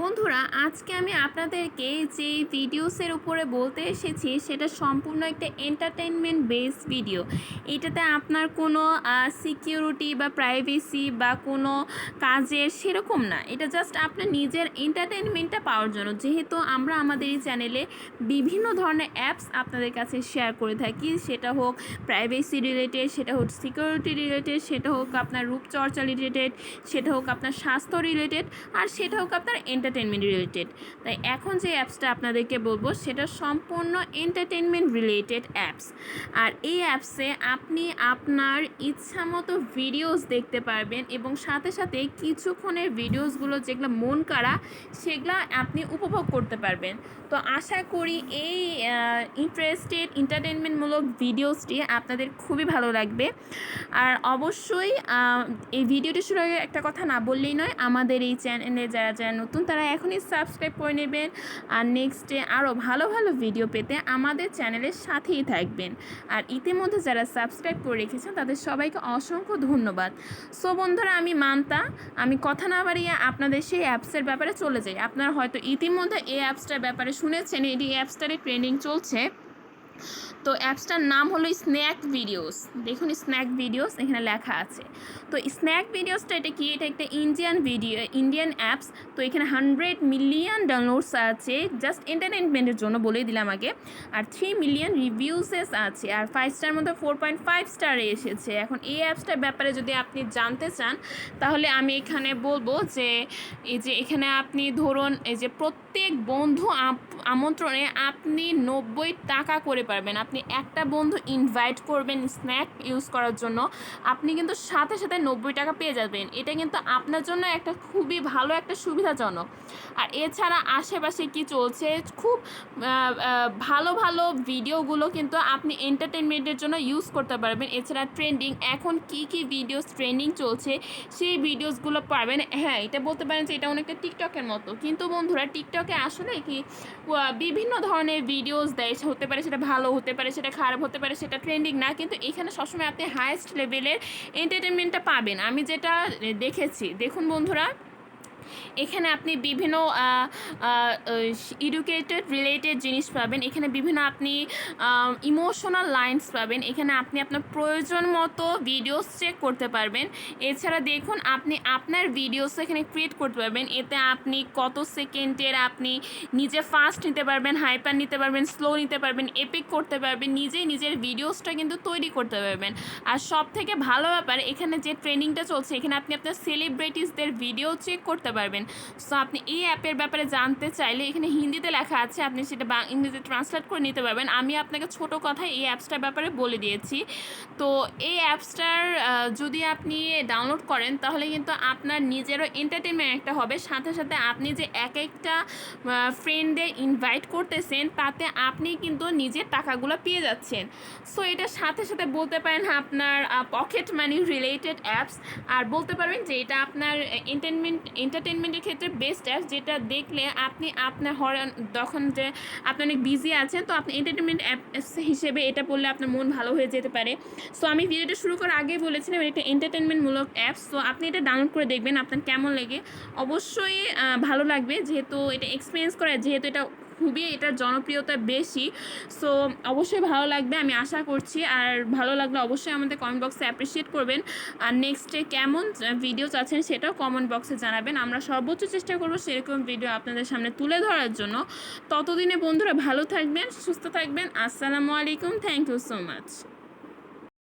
বন্ধুরা, আজকে আমি আপনাদেরকে যে ভিডিওসের উপরে বলতে এসেছি সেটা সম্পূর্ণ একটা এন্টারটেইনমেন্ট বেস ভিডিও। এটাতে আপনার কোনো সিকিউরিটি বা প্রাইভেসি বা কোনো কাজের সেরকম না। এটা জাস্ট আপনার নিজের এন্টারটেইনমেন্টটা পাওয়ার জন্য। যেহেতু আমরা আমাদের এই চ্যানেলে বিভিন্ন ধরনের অ্যাপস আপনাদের কাছে শেয়ার করে থাকি, সেটা হোক প্রাইভেসি রিলেটেড, সেটা হোক সিকিউরিটি রিলেটেড, সেটা হোক আপনার রূপচর্চা রিলেটেড, সেটা হোক আপনার স্বাস্থ্য রিলেটেড, আর সেটা হোক আপনার এন্টারটেনমেন্ট রিলেটেড। তাই এখন যে অ্যাপসটা আপনাদেরকে বলবো সেটা সম্পূর্ণ এন্টারটেনমেন্ট রিলেটেড অ্যাপস। আর এই অ্যাপসে আপনি আপনার ইচ্ছা মতো ভিডিওস দেখতে পারবেন এবং সাথে সাথে কিছুক্ষণের ভিডিওসগুলো যেগুলো মন কাড়া সেগুলো আপনি উপভোগ করতে পারবেন। তো আশা করি এই ইন্টারেস্টেড এন্টারটেনমেন্টমূলক ভিডিওসটি আপনাদের খুবই ভালো লাগবে। আর অবশ্যই এই ভিডিওটি শুরু আগে একটা কথা না বললেই নয়, আমাদের এই চ্যানেলে যারা যারা নতুন তারা এখনই সাবস্ক্রাইব করে নেবেন আর নেক্সটে আরও ভালো ভালো ভিডিও পেতে আমাদের চ্যানেলের সাথেই থাকবেন। আর ইতিমধ্যে যারা সাবস্ক্রাইব করে রেখেছেন তাদের সবাইকে অসংখ্য ধন্যবাদ। সো বন্ধুরা, আমি মানতা, আমি কথা না বাড়িয়ে আপনাদের সেই অ্যাপসের ব্যাপারে চলে যাই। আপনারা হয়তো ইতিমধ্যে এই অ্যাপসটার ব্যাপারে শুনেছেন, এই অ্যাপসটারে ট্রেন্ডিং চলছে। তো অ্যাপসটার নাম হলো স্ন্যাক ভিডিওস। দেখুন, স্ন্যাক ভিডিওস এখানে লেখা আছে। তো স্ন্যাক ভিডিওসটা এটা কি? এটা একটা ইন্ডিয়ান অ্যাপস। তো এখানে 100 মিলিয়ন ডাউনলোডস আছে, জাস্ট এন্টারটেনমেন্টের জন্য বলেই দিলাম আগে। আর 3 মিলিয়ন রিভিউসেস আছে, আর 5 স্টার মধ্যে 4.5 স্টারে এসেছে। এখন এই অ্যাপসটার ব্যাপারে যদি আপনি জানতে চান তাহলে আমি এখানে বলবো যে এই যে এখানে আপনি ধরুন এই যে প্রত্যেক বন্ধু আমন্ত্রণে আপনি 90 টাকা করে পারবেন। আপনি একটা বন্ধু ইনভাইট করবেন স্ন্যাক ইউজ করার জন্য, আপনি কিন্তু সাথে সাথে 90 টাকা পেয়ে যাবেন। এটা কিন্তু আপনার জন্য একটা খুবই ভালো একটা সুবিধাজনক। আর এছাড়া আশেপাশে কি চলছে, খুব ভালো ভালো ভিডিওগুলো কিন্তু আপনি এন্টারটেনমেন্টের জন্য ইউজ করতে পারবেন। এছাড়া ট্রেন্ডিং এখন কি কি ভিডিওস ট্রেন্ডিং চলছে সেই ভিডিওসগুলো পাবেন। হ্যাঁ, এটা বলতে পারেন যে এটা অনেকটা টিকটকের মতো, কিন্তু বন্ধুরা টিকটকে আসলে কি বিভিন্ন ধরনের ভিডিওস দেয়, হতে পারে সেটা ভালো, হতে পারে সেটা খারাপ, হতে পারে সেটা ট্রেন্ডিং না, কিন্তু এখানে সবসময় আপনি হাইয়েস্ট লেভেলের এন্টারটেনমেন্টটা পাবেন। আমি যেটা দেখেছি, দেখুন বন্ধুরা, এখানে আপনি বিভিন্ন এডুকেটেড রিলেটেড জিনিস পাবেন। এখানে বিভিন্ন আপনি ইমোশনাল লাইন্স পাবেন। এখানে আপনি আপনার প্রয়োজন মতো ভিডিওস চেক করতে পারবেন। এছাড়া দেখুন, আপনি আপনার ভিডিওস এখানে ক্রিয়েট করতে পারবেন। এতে আপনি কত সেকেন্ডের আপনি নিজে ফাস্ট নিতে পারবেন, হাইপার নিতে পারবেন, স্লো নিতে পারবেন, এপিক করতে পারবেন, নিজেই নিজের ভিডিওসটা কিন্তু তৈরি করতে পারবেন। আর সব থেকে ভালো ব্যাপার, এখানে যে ট্রেনিংটা চলছে এখানে আপনি আপনার সেলিব্রিটিসদের ভিডিও চেক করতে পারবেন। সো আপনি এই অ্যাপের ব্যাপারে জানতে চাইলে এখানে হিন্দিতে লেখা আছে, আপনি সেটা ইংরেজিতে ট্রান্সলেট করে নিতে পারবেন। আমি আপনাকে ছোট কথায় এই অ্যাপসটার ব্যাপারে বলে দিয়েছি। তো এই অ্যাপসটার যদি আপনি ডাউনলোড করেন তাহলে কিন্তু আপনার নিজেরও এন্টারটেনমেন্ট একটা হবে, সাথে সাথে আপনি যে এক একটা ফ্রেন্ডদের ইনভাইট করতেছেন তাতে আপনি কিন্তু নিজের টাকাগুলো পেয়ে যাচ্ছেন। সো এটার সাথে সাথে বলতে পারেন আপনার পকেট মানি রিলেটেড অ্যাপস। আর বলতে পারবেন যে এটা আপনার এন্টারটেনমেন্টের ক্ষেত্রে বেস্ট অ্যাপস, যেটা দেখলে আপনি আপনার তখন যে আপনি অনেক বিজি আছেন, তো আপনি এন্টারটেনমেন্ট অ্যাপস হিসেবে এটা পড়লে আপনার মন ভালো হয়ে যেতে পারে। সো আমি ভিডিওটা শুরু করার আগেই বলেছিলাম এটা এন্টারটেনমেন্টমূলক অ্যাপস। সো আপনি এটা ডাউনলোড করে দেখবেন আপনার কেমন লাগে। অবশ্যই ভালো লাগবে, যেহেতু এটা এক্সপিরিয়েন্স করা, যেহেতু এটা খুবই এটার জনপ্রিয়তা বেশি। সো অবশ্যই ভালো লাগবে আমি আশা করছি। আর ভালো লাগলে অবশ্যই আমাদের কমেন্ট বক্সে অ্যাপ্রিসিয়েট করবেন। আর নেক্সটে কেমন ভিডিওস আছেন সেটাও কমেন্ট বক্সে জানাবেন। আমরা সর্বোচ্চ চেষ্টা করবো সেরকম ভিডিও আপনাদের সামনে তুলে ধরার জন্য। ততদিনে বন্ধুরা ভালো থাকবেন, সুস্থ থাকবেন। আসসালামু আলাইকুম, থ্যাংক ইউ সো মাচ।